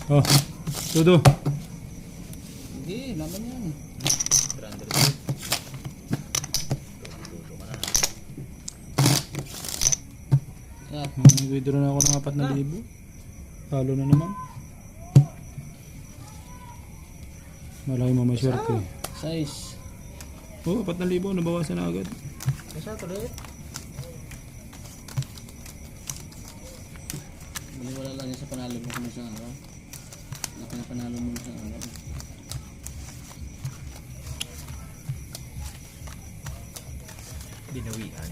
Oh, tudo. Hindi, laban yan. 300. Tulo ka na. Yan. Nag-withdraw na ako ng 4,000. Talo na naman. Malaki mo may swerte. Size. Oh, 4,000. Nabawasan na agad. Kasi tuloy. Wala lang yan sa panalo mo kung saan araw. Wala ka na panalo mo sa araw. Binawian.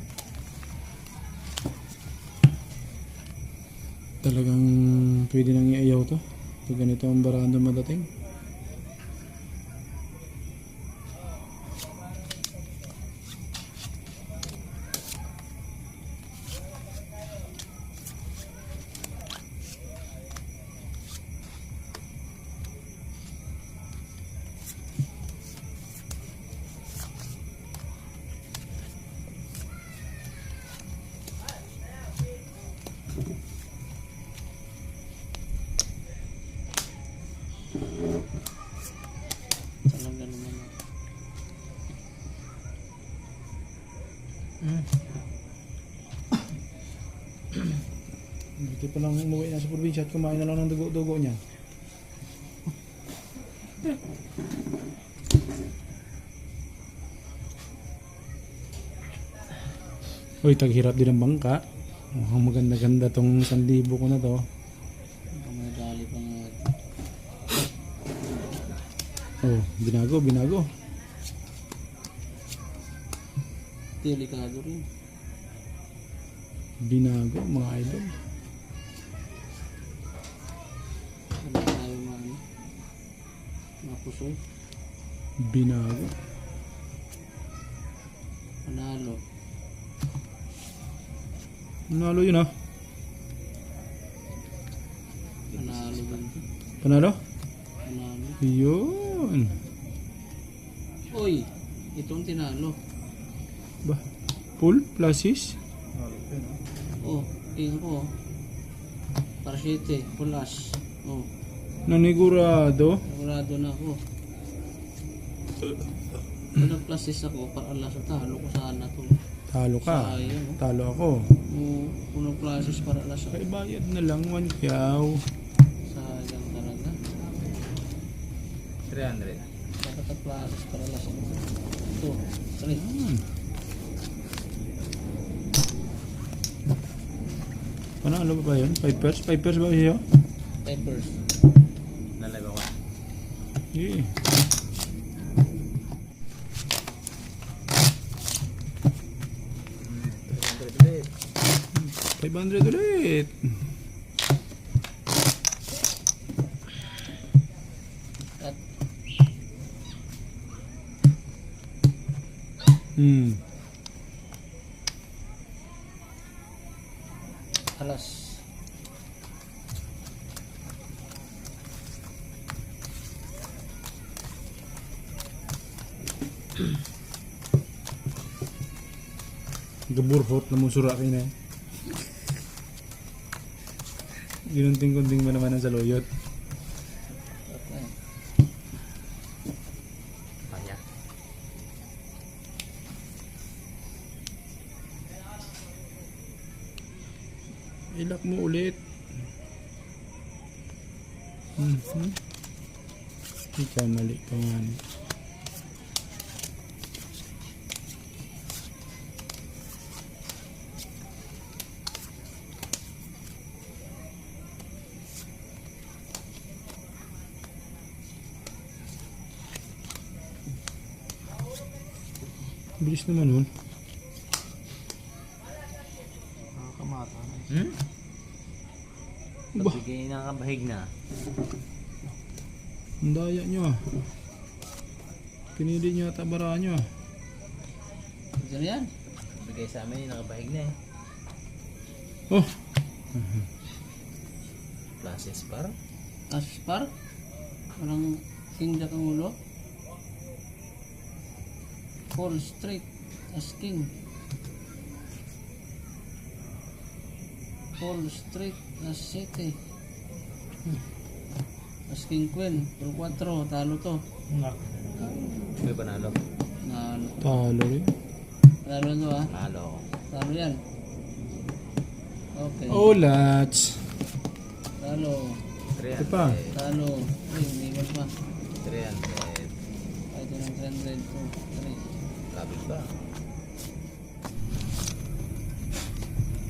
Talagang pwede nang iayaw to. Pag ganito ang baranda madating. Talaga naman. Hindi pa lang umuwi na sa probinsya at kumain na lang ng dugo-dugo niya. Uy, taghirap din ang bangka. Mukhang maganda-ganda tong 1,000 ko na to. May dali pa nga. Oh, binago. Delikado rin. Binago, mga idol. Wala tayo mapusoy. Binago. Panalo. Panalo yun ah. Panalo din. Panalo? Panalo. Yun. Uy, itong tinalo. Ba? Full? Pluses? Oh, tingin ko. Para 7, pulas. Oh, Nanigurado? sigurado na ako. Kung nag-pluses ako, para alas sa talo ko sana to. Talo ka. Sayang, oh. Talo ako. Kung nag-pluses para alas sa Ay, bayad na lang 1 kyaw. sayang talaga. 300. Dapat nag-pluses para alas sa ito. Sorry. Panalo ba yun? 5 pairs? 5 pairs ba siya? Peppers. Nalaga ko. Yeah. Ulit. 500 ulit. At alas. Gaburhot na mong sura kayo na eh. Ginunting-kunting mo naman ang saluyot. Okay. Paya. Ilak mo ulit. Ikaw mali ka nga. Bilis naman nun. Nakakamata na. Ba? Pagbigay ng kabahig na. Ang daya nyo ah. Pinili nyo at abara nyo ah. Diyan yan. Pagbigay sa amin yung nakabahig na eh. Oh! Classes par. Aspar. Parang king kang ulo. Fall straight as king. Fall straight as city. Asking queen. Puro 4. Talo to. May panalo. Nalo. Talo rin. Talo to ha. Panalo ako. Talo yan. Okay. Oh, lats. Talo. 300. Ito pa. Talo. Ay, iniwan pa. 300. Ito ng 300. 2, 3. Lapit pa.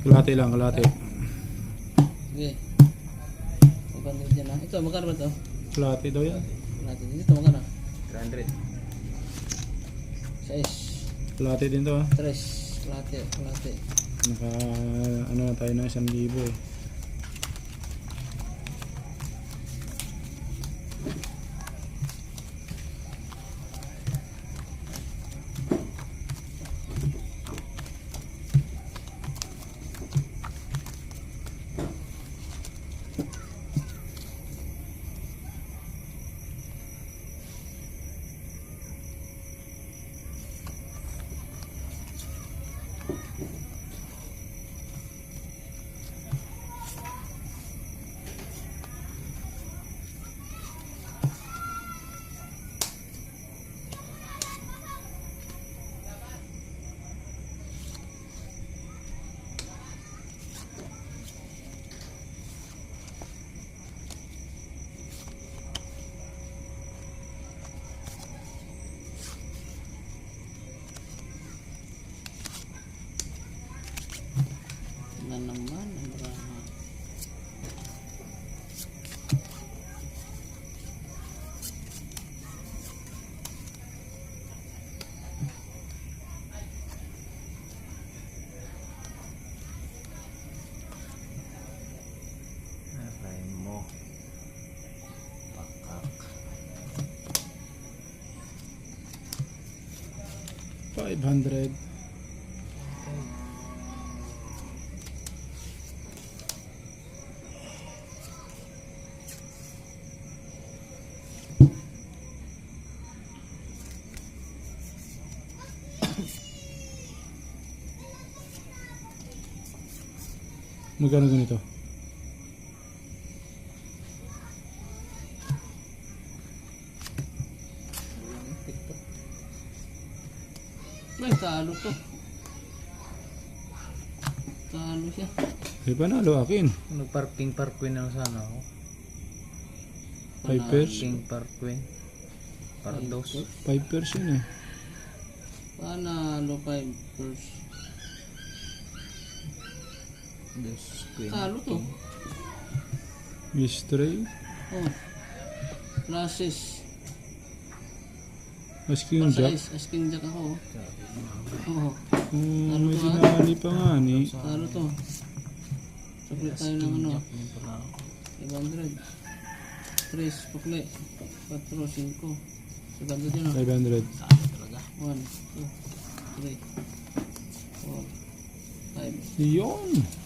Kalahati lang, kalahati. Sige. Magkano dyan ha. Ito, magkano ba ito? Kalahati daw yan. Natin. Dito, magkano? 300. 6. Kalahati din to, 3. Kalate. Kalate. Naka, ano na tayo ng 1,000 eh. Na naman ang drama. Aray mo. Pakak. 500. Magkano ganito? Ay, talo to. Talo siya. Ay, panalo akin. Nagparking parkwin ako sana ako. 5 pairs. Parking parkwin. Pardos. 5 pairs yun eh. Panalo 5 first. Dos queen. Talo to. Mystery. Oh. Classes. Asking jack. Asking jack ako. Oo. May tinali pa nga ni. Talo to. Sukli tayo ng ano. 500. 3, pukli. 4, 5. Saganda dyan oh. 500. 1, 2, 3, 4, 5. Yun.